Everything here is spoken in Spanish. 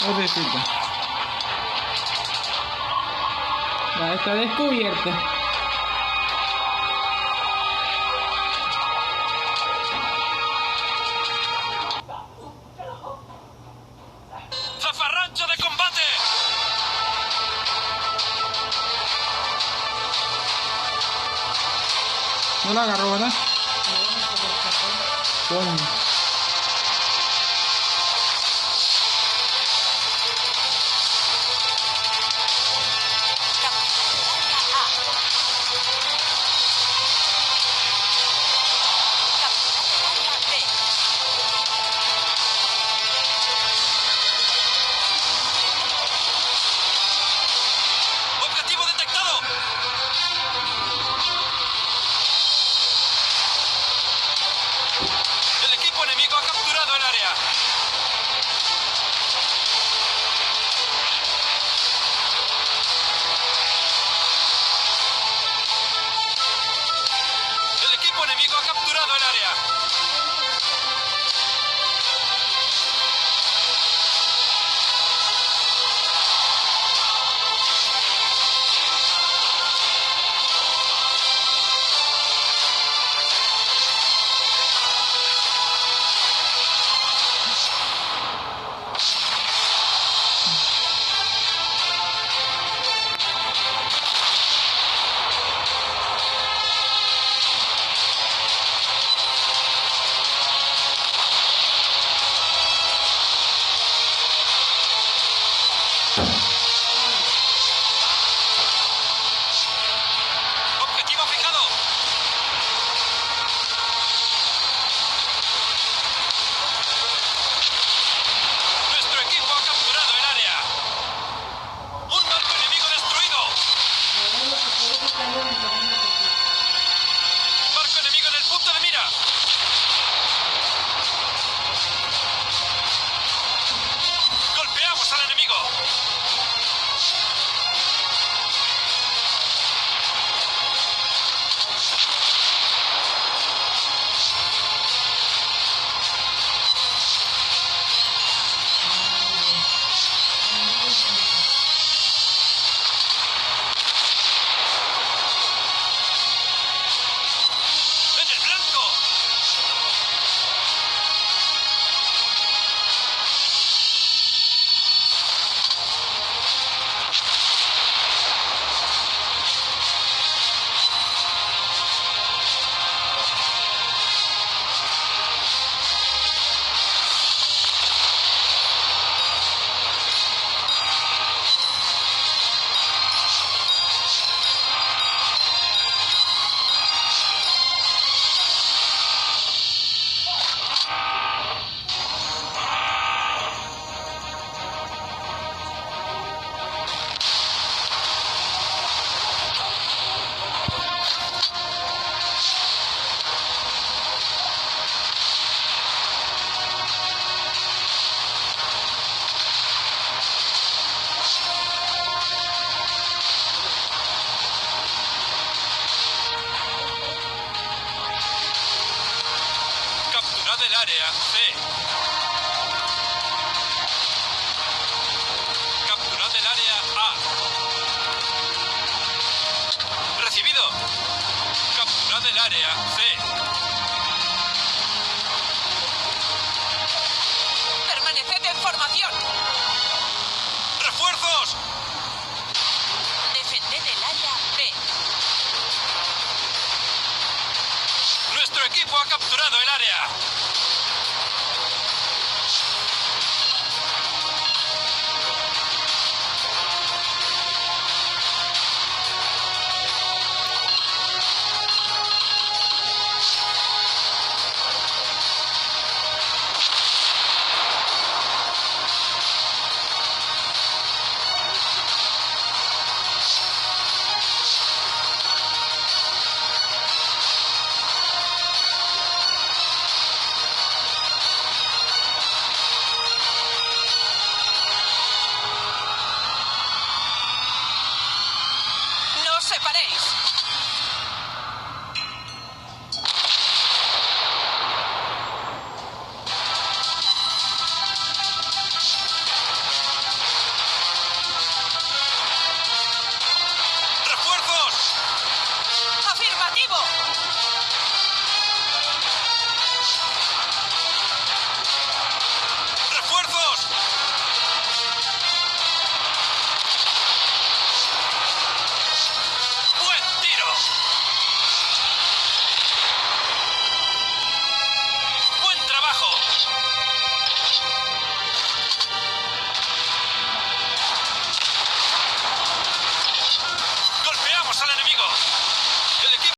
Pobrecita. Ya está descubierta. ¡Zafarrancho de combate! No la agarró, ¿verdad? Coño. ¡Objetivo detectado! El equipo enemigo ha capturado el área. El equipo enemigo ha capturado el área. Objetivo fijado. Nuestro equipo ha capturado el área. Un barco enemigo destruido. Barco enemigo en el punto de mira. Golpeamos al enemigo. ¡En el blanco! Capturad el área C. Capturad el área A. Recibido. Capturad el área C. Permaneced en formación. ¡Refuerzos! Defended el área B. Nuestro equipo ha capturado el área. ¡No os separéis!